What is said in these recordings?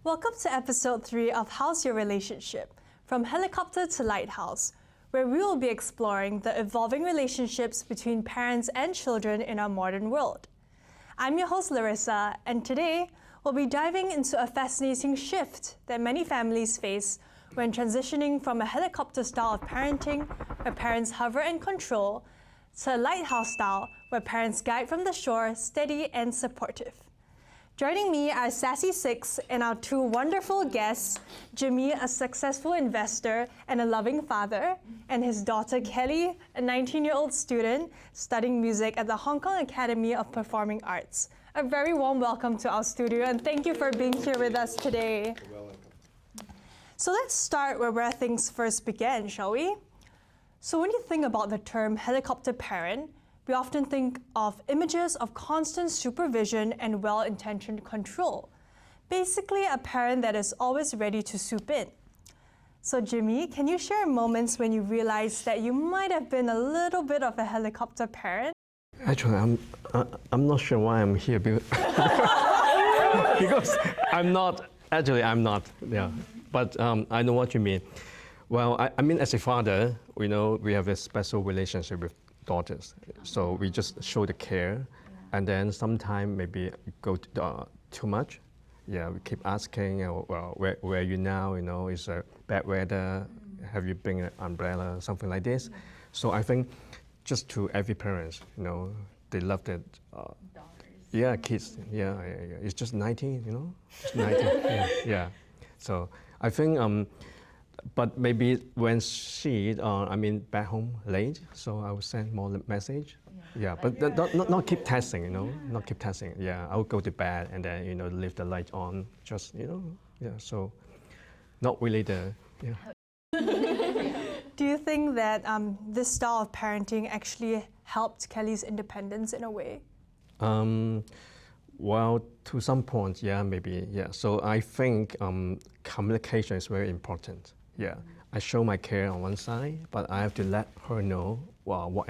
Welcome to episode 3 of How's Your Relationship? From Helicopter to Lighthouse, where we will be exploring the evolving relationships between parents and children in our modern world. I'm your host Larissa, and today we'll be diving into a fascinating shift that many families face when transitioning from a helicopter style of parenting, where parents hover and control, to a lighthouse style, where parents guide from the shore, steady and supportive. Joining me are Sassy Six and our two wonderful guests, Jimmy, a successful investor and a loving father, and his daughter Kelly, a 19-year-old student studying music at the Hong Kong Academy of Performing Arts. A very warm welcome to our studio and thank you for being here with us today. You're welcome. So let's start where things first began, shall we? So when you think about the term helicopter parent, we often think of images of constant supervision and well-intentioned control. Basically, a parent that is always ready to swoop in. So Jimmy, can you share moments when you realized that you might have been a little bit of a helicopter parent? Actually, I'm not sure why I'm here because I'm not. Actually, I'm not. Yeah, but I know what you mean. Well, I mean, as a father, we know we have a special relationship with daughters, so we just show the care, and then sometimes maybe go too much. Yeah, we keep asking, well, where are you now? You know, is there bad weather? Have you bring an umbrella? Something like this. So I think just to every parent, you know, they love that. Yeah, kids. Yeah. It's just 19, you know, just 19. Yeah. So I think. But maybe when she, back home late, so I will send more message. Yeah, but not keep testing, you know, not keep testing. Yeah, I will go to bed and then, you know, leave the light on, just, you know, yeah, so not really the, yeah. Do you think that this style of parenting actually helped Kelly's independence in a way? Well, to some point, yeah, maybe, yeah. So I think communication is very important. Yeah, I show my care on one side, but I have to let her know what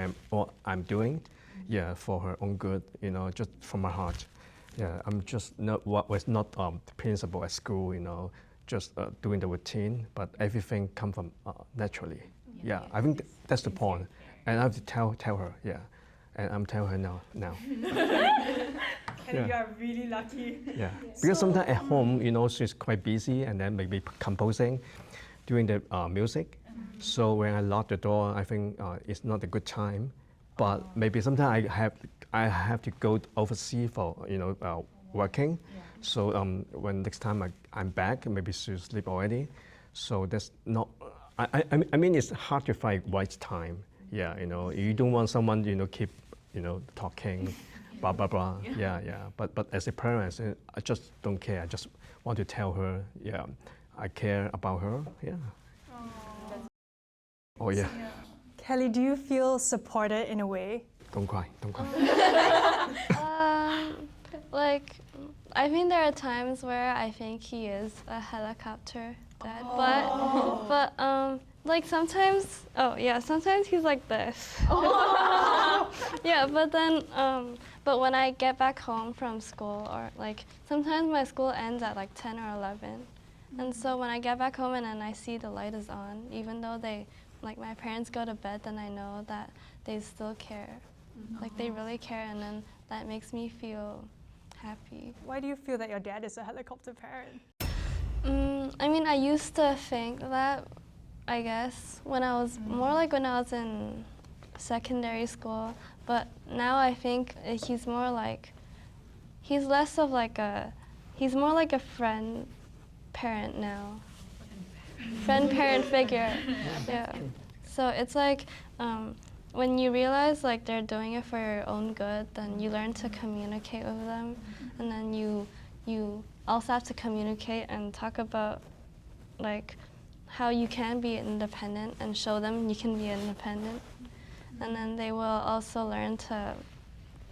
I'm doing, yeah, for her own good, you know, just from my heart. Yeah, I'm just not the principal at school, you know, just doing the routine, but everything comes from naturally. Yeah, I think that's the point, and I have to tell her, yeah, and I'm telling her now. And you are really lucky. Yeah, because sometimes at home, you know, she's quite busy, and then maybe composing, doing the music. So when I lock the door, I think it's not a good time. But maybe sometimes I have to go overseas for, you know, working. So when next time I'm back, maybe she'll sleep already. So that's not. I mean, it's hard to find right time. Yeah, you know, you don't want someone, you know, keep, you know, talking, blah blah blah. Yeah. But as a parent, I just don't care. I just want to tell her, yeah, I care about her. Yeah. Oh yeah. Kelly, do you feel supported in a way? Don't cry. I mean, there are times where I think he is a helicopter dad, but like sometimes, sometimes he's like this. Yeah, but then, but when I get back home from school, or like sometimes my school ends at like 10 or 11, and so when I get back home and then I see the light is on, even though my parents go to bed, then I know that they still care. Like they really care, and then that makes me feel happy. Why do you feel that your dad is a helicopter parent? I mean, I used to think that, I guess, when I was in secondary school, but now I think he's more like a friend parent now. Friend-parent figure, yeah. So it's like when you realize like they're doing it for your own good, then you learn to communicate with them, and then you also have to communicate and talk about like how you can be independent and show them you can be independent, and then they will also learn to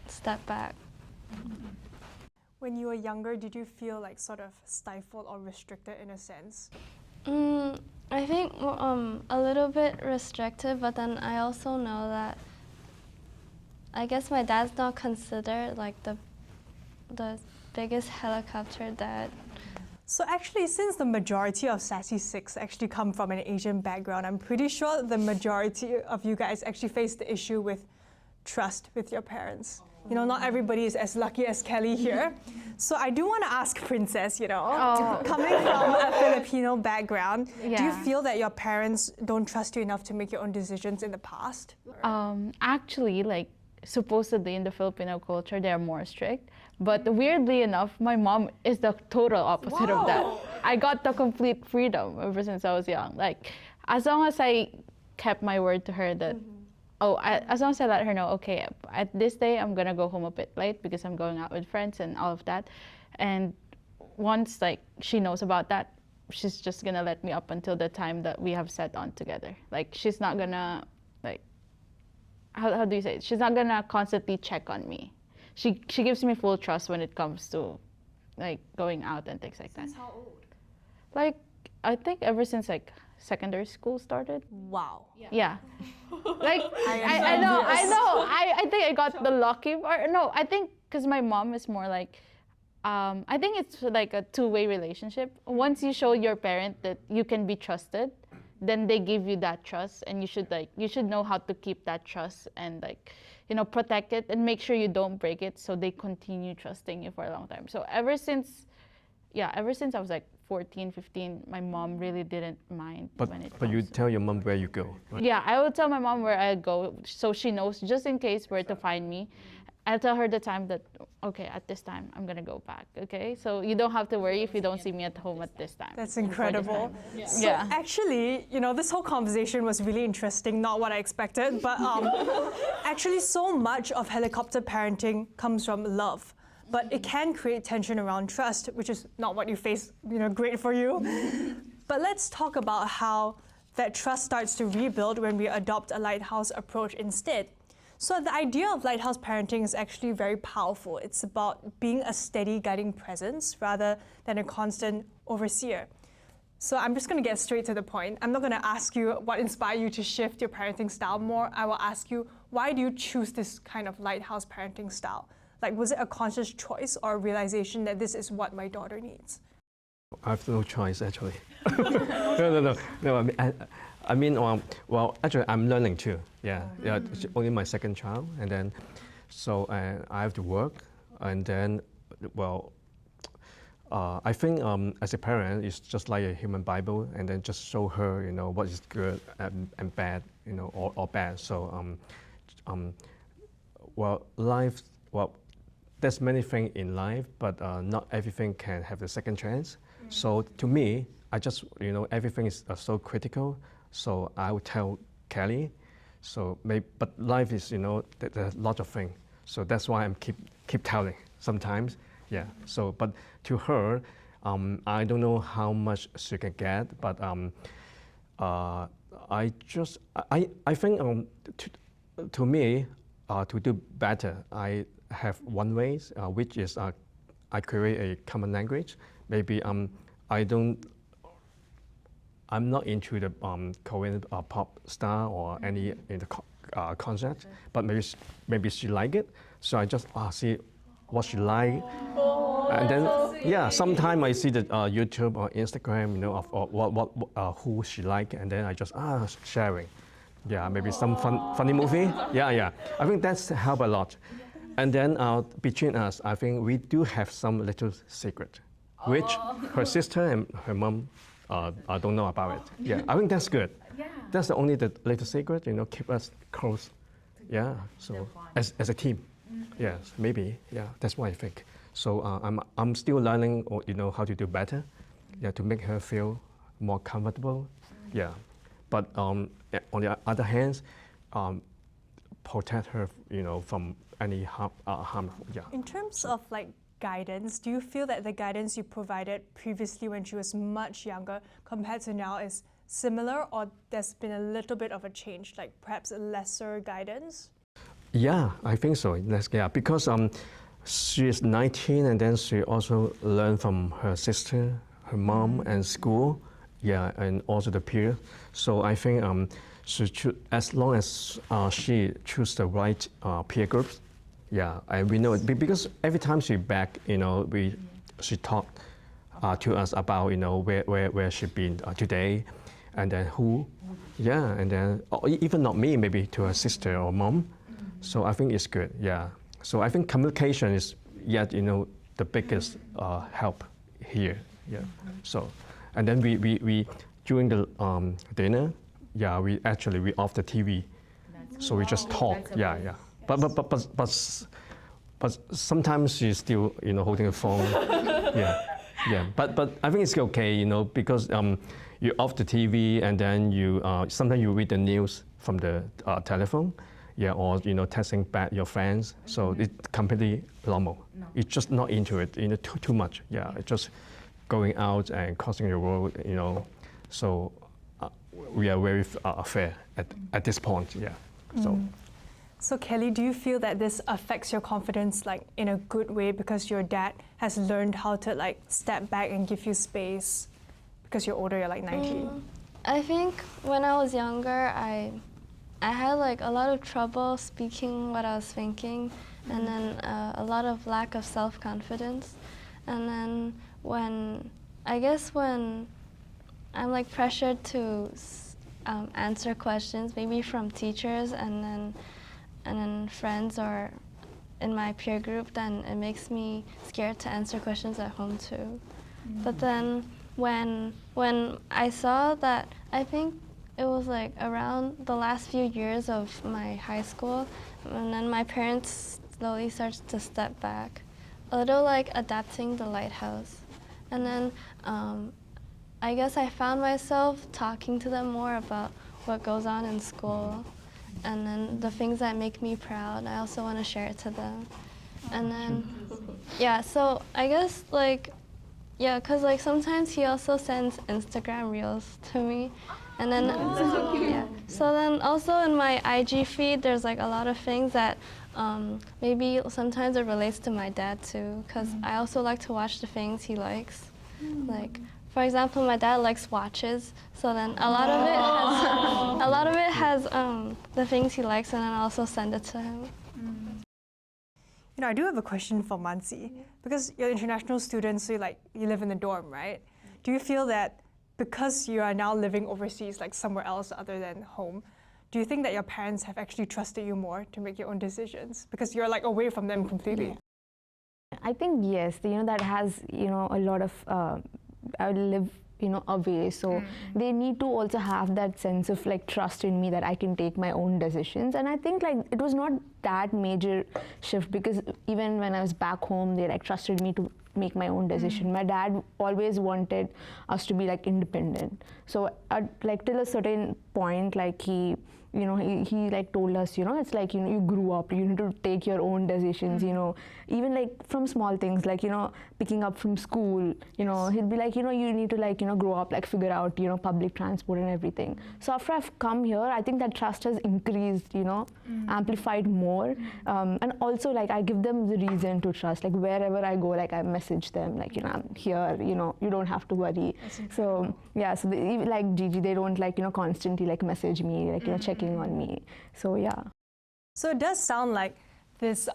step back. When you were younger, did you feel like sort of stifled or restricted in a sense? I think a little bit restricted, but then I also know that I guess my dad's not considered like the biggest helicopter dad. So actually, since the majority of Sassy Six actually come from an Asian background, I'm pretty sure the majority of you guys actually face the issue with trust with your parents. You know, not everybody is as lucky as Kelly here. So I do want to ask Princess, you know, coming from a Filipino background, do you feel that your parents don't trust you enough to make your own decisions in the past? Actually, like, supposedly in the Filipino culture, they're more strict. But weirdly enough, my mom is the total opposite of that. I got the complete freedom ever since I was young. Like, as long as I kept my word to her that, as long as I let her know, okay, at this day, I'm gonna go home a bit late because I'm going out with friends and all of that. And once, like, she knows about that, she's just gonna let me up until the time that we have set on together. Like, she's not gonna, like, how do you say it? She's not gonna constantly check on me. She gives me full trust when it comes to, like, going out and things like that. Since how old? Like, I think ever since, like, secondary school started. Wow. Yeah. Like, I know. I think I got the lucky part. No, I think because my mom is more like, I think it's like a two-way relationship. Once you show your parent that you can be trusted, then they give you that trust, and you should know how to keep that trust and, like, you know, protect it and make sure you don't break it, so they continue trusting you for a long time. So ever since I was like 14, 15, my mom really didn't mind when it But you comes to- tell your mom where you go, right? Yeah, I will tell my mom where I go, so she knows, just in case where to find me. I'll tell her the time that, okay, at this time, I'm gonna go back, okay? So you don't have to worry if you don't see me at home at this time. That's or this incredible. time. So actually, you know, this whole conversation was really interesting, not what I expected, but actually so much of helicopter parenting comes from love. But it can create tension around trust, which is not what you face, you know, great for you. But let's talk about how that trust starts to rebuild when we adopt a lighthouse approach instead. So the idea of lighthouse parenting is actually very powerful. It's about being a steady guiding presence rather than a constant overseer. So I'm just going to get straight to the point. I'm not going to ask you what inspired you to shift your parenting style more. I will ask you, why do you choose this kind of lighthouse parenting style? Like, was it a conscious choice or a realization that this is what my daughter needs? I have no choice, actually. No. I mean, well, actually, I'm learning too. Yeah, it's only my second child, and then, so I have to work, and then, well, I think as a parent, it's just like a human Bible, and then just show her, you know, what is good and bad, you know, or bad. So, well, life, well, there's many things in life, but not everything can have a second chance. So to me, I just, you know, everything is so critical. So I would tell Kelly, so maybe, but life is, you know, there's a lot of things. So that's why I'm keep telling sometimes, yeah. So, but to her, I don't know how much she can get, but I think to me, to do better, I have one way, which is I create a common language. Maybe I'm not into the Korean pop star or any in the concert, but maybe she like it. So I just see what she like, and then yeah, sometimes I see the YouTube or Instagram, you know, of what who she like, and then I just sharing. Yeah, maybe some funny movie. Yeah. I think that's help a lot. And then between us, I think we do have some little secret, which her sister and her mom don't know about it. Yeah, I think that's good. Yeah. That's the only the little secret, you know, keep us close. Yeah, so as a team. Yes, maybe. Yeah, that's what I think. So I'm still learning, you know, how to do better. Yeah, to make her feel more comfortable. Yeah, but on the other hand, protect her, you know, from any harm. Yeah. In terms of like guidance, do you feel that the guidance you provided previously when she was much younger compared to now is similar, or there's been a little bit of a change, like perhaps a lesser guidance? Yeah, I think so. Yeah, because she is 19, and then she also learned from her sister, her mom, and school. Yeah, and also the peer. So I think she should, as long as she choose the right peer groups. Yeah, and we know it because every time she back, you know, she talk to us about, where she's been today, and then who, yeah, and then or even not me, maybe to her sister or mom. So I think it's good, yeah. So I think communication is yet, the biggest help here, yeah. So, and then we during the dinner, yeah, we off the TV, so we just talk, yeah. But sometimes she's still, holding a phone, yeah. But I think it's okay, because you off the TV and then you sometimes you read the news from the telephone, yeah, or texting back your friends. So it's completely normal. No. It's just not into it, too much. Yeah, it's just going out and crossing the road, So we are very fair at this point. Yeah. So. So Kelly, do you feel that this affects your confidence like in a good way because your dad has learned how to like step back and give you space because you're older, you're like 19? I think when I was younger, I had like a lot of trouble speaking what I was thinking, and then a lot of lack of self-confidence. And then when I'm like pressured to answer questions, maybe from teachers and then friends or in my peer group, then it makes me scared to answer questions at home too. But then when I saw that, I think it was like around the last few years of my high school, and then my parents slowly started to step back, a little like adapting the lighthouse. And then I guess I found myself talking to them more about what goes on in school. And then the things that make me proud, I also want to share it to them. And then, yeah, so I guess because like sometimes he also sends Instagram reels to me. And then, so then also in my IG feed, there's like a lot of things that maybe sometimes it relates to my dad too, because I also like to watch the things he likes. Like, for example, my dad likes watches, so then a lot of it has the things he likes, and then I also send it to him. I do have a question for Mansi, because you're an international student, so you live in the dorm, right? Do you feel that because you are now living overseas, like somewhere else other than home, do you think that your parents have actually trusted you more to make your own decisions because you're like away from them completely? I think yes, that has a lot of I live away, so they need to also have that sense of like trust in me that I can take my own decisions. And I think like it was not that major shift, because even when I was back home, they like trusted me to make my own decision. My dad always wanted us to be like independent, so like till a certain point, like he like told us, it's like, you grew up, you need to take your own decisions, even like from small things, like, picking up from school, he'd be like, you need to like, grow up, like figure out, public transport and everything. So after I've come here, I think that trust has increased, amplified more. And also like I give them the reason to trust, like wherever I go, like I message them, like, I'm here, you don't have to worry. So yeah, so even like Gigi, they don't like, constantly like message me, like, checking on me. So yeah. So it does sound like this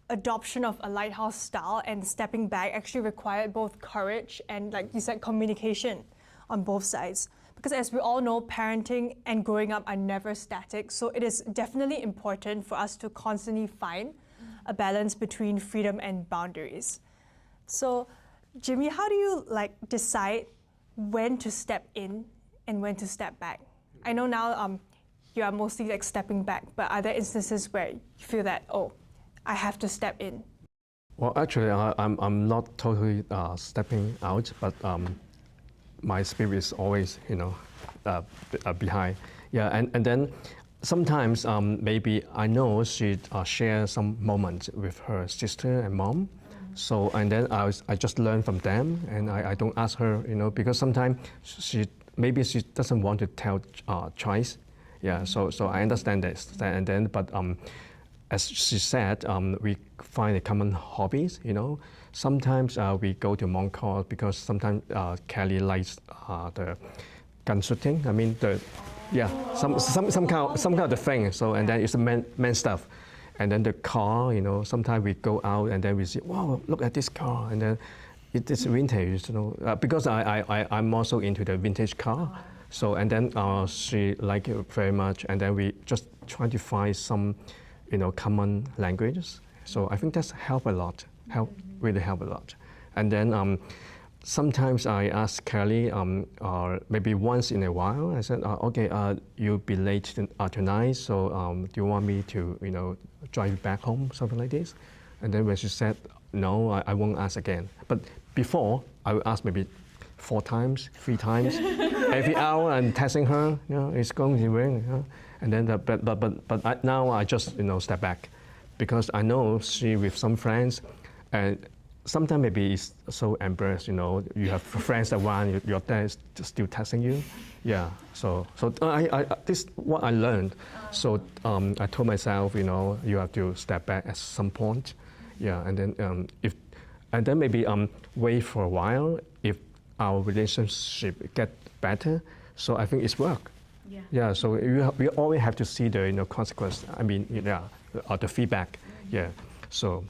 adoption of a lighthouse style and stepping back actually required both courage and, like you said, communication on both sides. Because as we all know, parenting and growing up are never static. So it is definitely important for us to constantly find a balance between freedom and boundaries. So Jimmy, how do you like decide when to step in and when to step back? I know now you are mostly like stepping back, but are there instances where you feel that, oh, I have to step in? Well, actually, I'm not totally stepping out, but my spirit is always, behind. Yeah, and then sometimes maybe I know she shares some moments with her sister and mom. So, and then I just learn from them, and I don't ask her, because sometimes maybe she doesn't want to tell choice. Yeah, so I understand this, and then, but as she said, we find a common hobbies. Sometimes we go to monk court because sometimes Kelly likes the gun shooting. I mean some kind of the thing. So and then it's the man stuff, and then the car. Sometimes we go out and then we see, wow, look at this car, and then It is vintage, because I'm also into the vintage car. So, and then she liked it very much, and then we just try to find some, common languages. So I think that's helped a lot, really helped a lot. And then sometimes I ask Kelly, maybe once in a while, I said, okay, you'll be late tonight, so do you want me to, drive you back home, something like this? And then when she said, no, I won't ask again. But before, I would ask maybe 4 times, 3 times, every hour, and texting her, it's going to ring. And then, but now I just, step back, because I know she with some friends, and sometimes maybe it's so embarrassed, you have friends around, your dad is still texting you. Yeah, so this is what I learned. So I told myself, you have to step back at some point. Yeah, and then maybe wait for a while if our relationship get better. So I think it's work. Yeah. Yeah. So we always have to see the consequence. I mean, or the feedback. Yeah. So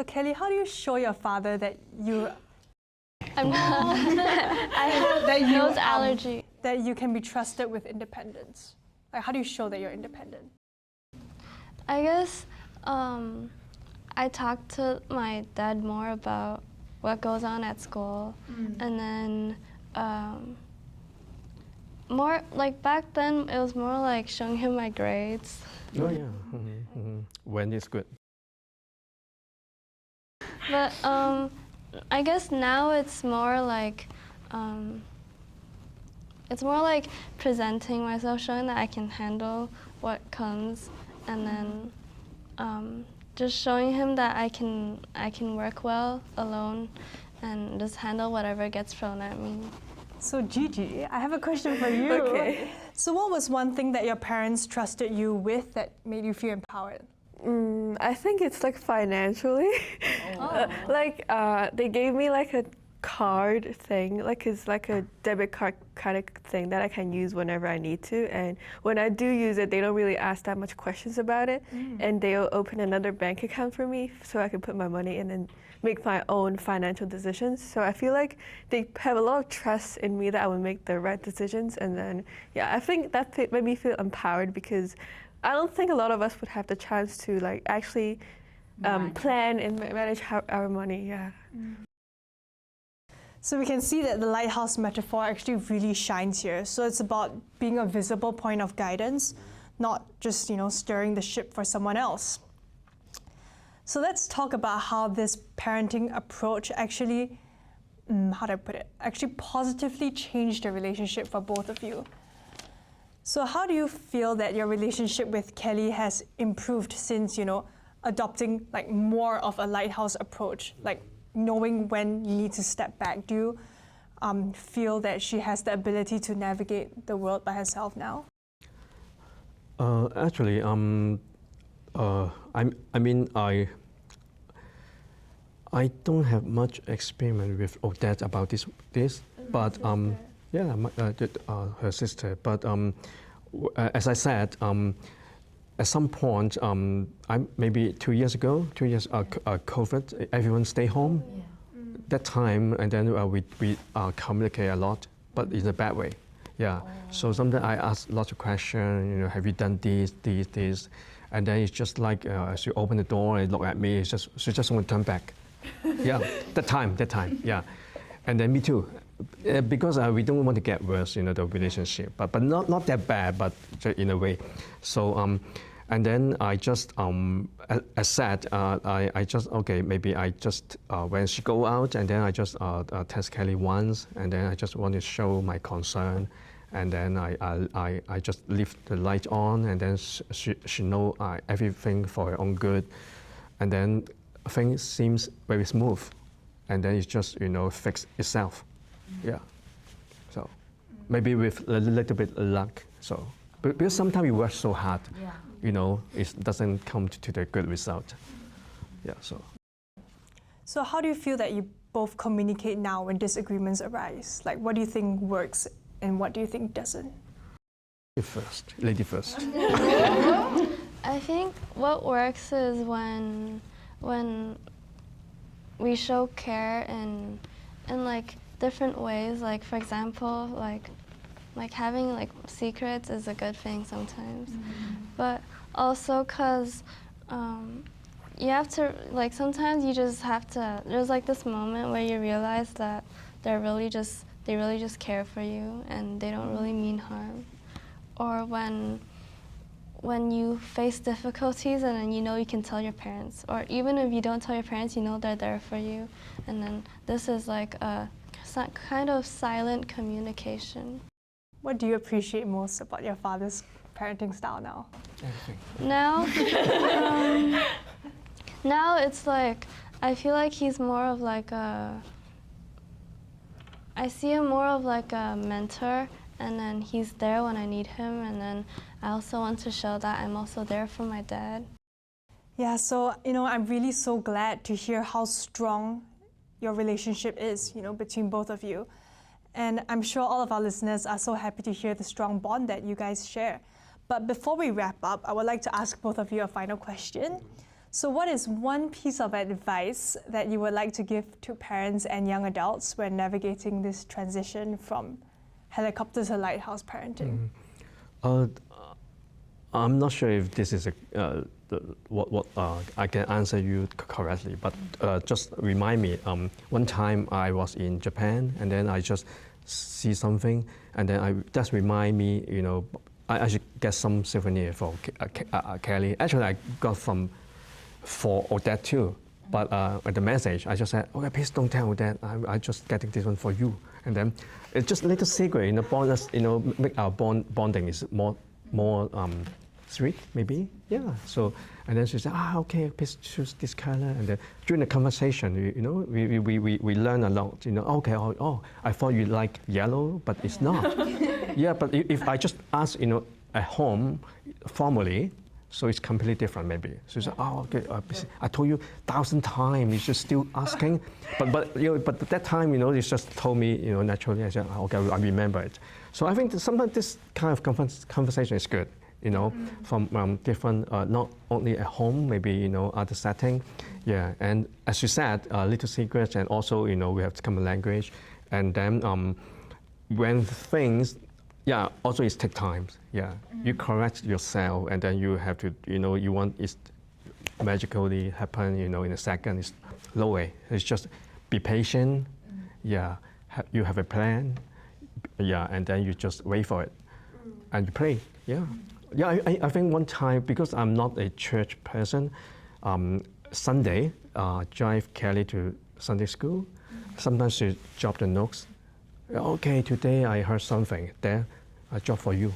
Kelly, how do you show your father that you I'm not. I have nose allergy. that you can be trusted with independence? Like, how do you show that you're independent? I guess I talk to my dad more about what goes on at school, and then more like back then it was more like showing him my grades. Oh yeah, when it's good. But I guess now it's more like presenting myself, showing that I can handle what comes, and then just showing him that I can work well alone and just handle whatever gets thrown at me. So Gigi, I have a question for you. Okay. So what was one thing that your parents trusted you with that made you feel empowered? I think it's like financially. They gave me like a card thing, like it's like a debit card kind of thing that I can use whenever I need to. And when I do use it, they don't really ask that much questions about it. And they'll open another bank account for me so I can put my money in and make my own financial decisions. So I feel like they have a lot of trust in me that I will make the right decisions. And then, yeah, I think that made me feel empowered, because I don't think a lot of us would have the chance to like actually plan and manage our money. Yeah. So we can see that the lighthouse metaphor actually really shines here. So it's about being a visible point of guidance, not just, steering the ship for someone else. So let's talk about how this parenting approach actually, actually positively changed the relationship for both of you. So how do you feel that your relationship with Kelly has improved since, adopting like more of a lighthouse approach, like knowing when you need to step back? Do you feel that she has the ability to navigate the world by herself now? Actually, I don't have much experience with Odette about this, but yeah, her sister. But as I said, at some point, maybe 2 years ago, COVID, everyone stay home. Yeah. That time, and then we communicate a lot, but in a bad way. Yeah. So sometimes I ask lots of questions. Have you done this, and then it's just like she opened the door and look at me. She just want to turn back. Yeah. That time. Yeah. And then me too. Because we don't want to get worse, the relationship, but not that bad, but in a way. So and then I just as said, I just maybe I just when she go out, and then I just text Kelly once, and then I just want to show my concern, and then I just leave the light on, and then she know everything for her own good, and then things seems very smooth, and then it's just fix itself. Yeah, so maybe with a little bit of luck. So, because sometimes you work so hard, it doesn't come to the good result. Yeah. So how do you feel that you both communicate now when disagreements arise? Like, what do you think works and what do you think doesn't? Lady first. I think what works is when we show care in like different ways. Like for example, like having like secrets is a good thing sometimes, but also because you have to, like, sometimes you just have to, there's like this moment where you realize that they really just care for you and they don't really mean harm. Or when you face difficulties and then you know you can tell your parents, or even if you don't tell your parents, you know they're there for you. And then this is like a kind of silent communication. What do you appreciate most about your father's parenting style now? Everything. Now, now it's like, I feel like he's more of like I see him more of like a mentor, and then he's there when I need him, and then I also want to show that I'm also there for my dad. Yeah, so, I'm really so glad to hear how strong your relationship is, between both of you. And I'm sure all of our listeners are so happy to hear the strong bond that you guys share. But before we wrap up, I would like to ask both of you a final question. So what is one piece of advice that you would like to give to parents and young adults when navigating this transition from helicopter to lighthouse parenting? I'm not sure if this is what I can answer you correctly, but just remind me. One time I was in Japan, and then I just see something, and then just remind me. I should get some souvenir for Kelly. Actually, I got for Odette too. But at the message, I just said, okay, please don't tell Odette. I just getting this one for you. And then it's just a little secret. Bond us. Make our bonding is more sweet, maybe. Yeah. So, and then she said, okay, please choose this color. And then during the conversation, we learn a lot. Okay, I thought you like yellow, but it's not. Yeah, but if I just ask, at home, formally, so it's completely different, maybe. So she said, okay, I told you 1,000 times, you're just still asking. But at that time, you just told me, naturally. I said, okay, I remember it. So I think that sometimes this kind of conversation is good, from different, not only at home, maybe, other setting. Yeah, and as you said, little secrets, and also, we have common language. And then when things, also it takes time. Yeah, you correct yourself, and then you have to, you want it magically happen, in a second. It's no way. It's just be patient. Yeah, you have a plan. Yeah, and then you just wait for it, and you pray. Yeah, yeah. I think one time, because I'm not a church person, Sunday, drive Kelly to Sunday school. Sometimes she drop the notes. Okay, today I heard something there. I drop for you.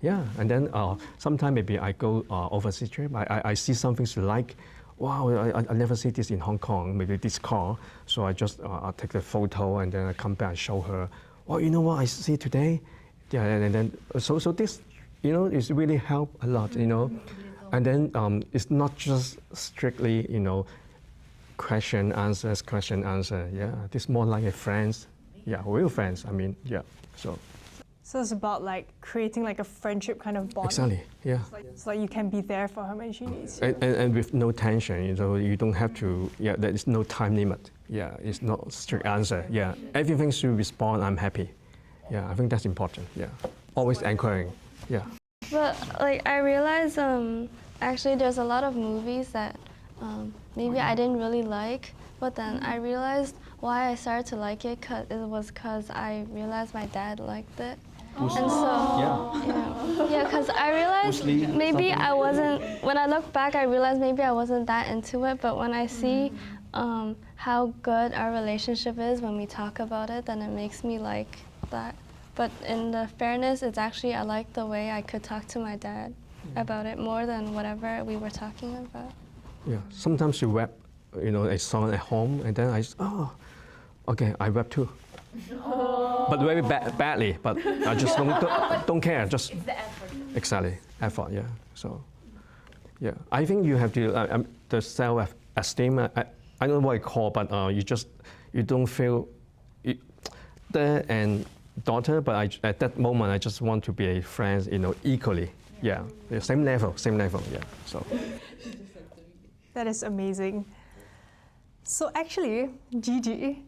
Yeah, and then sometimes maybe I go overseas trip. I see something she like. Wow, I never see this in Hong Kong. Maybe this car. So I just take the photo, and then I come back and show her. Oh, you know what I see today? Yeah, and then so this, it's really help a lot. And then it's not just strictly question answer. Yeah, it's more like a friends. Yeah, real friends. I mean, yeah. So it's about like creating like a friendship kind of bond. Exactly. Yeah. So you can be there for her when she needs you. And with no tension, you don't have to. Yeah, there is no time limit. Yeah, it's not strict answer. Yeah, everything should respond. I'm happy. Yeah, I think that's important. Yeah, always encouraging. Yeah. But like I realized, actually there's a lot of movies that maybe I didn't really like, but then I realized why I started to like it. Because I realized my dad liked it. And so, because I realized maybe I wasn't, when I look back, I realized maybe I wasn't that into it, but when I see how good our relationship is when we talk about it, then it makes me like that. But in the fairness, it's actually, I like the way I could talk to my dad about it more than whatever we were talking about. Yeah, sometimes you rap, a song at home, and then okay, I rap too. But very badly, but I just don't care. Just it's the effort. Exactly, effort. Yeah. So, yeah, I think you have to the self-esteem. I don't know what I call, but you don't feel dad and daughter. But at that moment, I just want to be a friend. Equally. Yeah. Same level. Yeah. So. That is amazing. So actually, Gigi,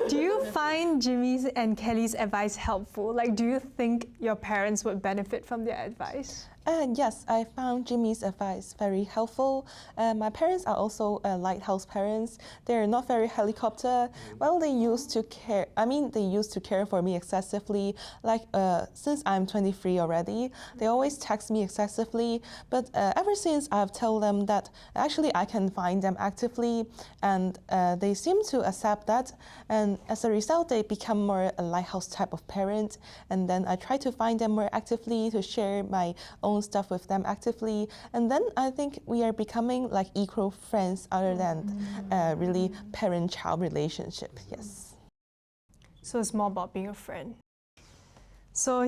do you find Jimmy's and Kelly's advice helpful? Like, do you think your parents would benefit from their advice? Yes, I found Jimmy's advice very helpful. My parents are also lighthouse parents. They're not very helicopter. Well, they used to care. They used to care for me excessively. Like since I'm 23 already, they always text me excessively. But ever since I've told them that actually I can find them actively, and they seem to accept that. And as a result, they become more a lighthouse type of parent. And then I try to find them more actively to share my own stuff with them actively, and then I think we are becoming like equal friends other than really parent-child relationship. Yes. So it's more about being a friend. So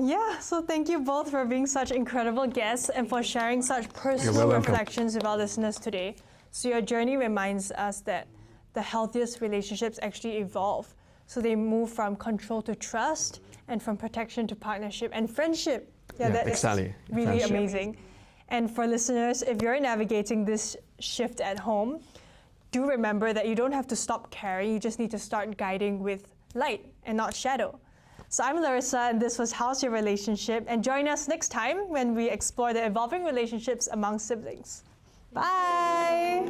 thank you both for being such incredible guests and for sharing such personal You're welcome. reflections with our listeners today. So your journey reminds us that the healthiest relationships actually evolve. So they move from control to trust, and from protection to partnership and friendship. Yeah, that exactly. is really Friendship. amazing. And for listeners, if you're navigating this shift at home, do remember that you don't have to stop caring, you just need to start guiding with light and not shadow. So I'm Larissa, and this was How's Your Relationship? And join us next time when we explore the evolving relationships among siblings. Bye!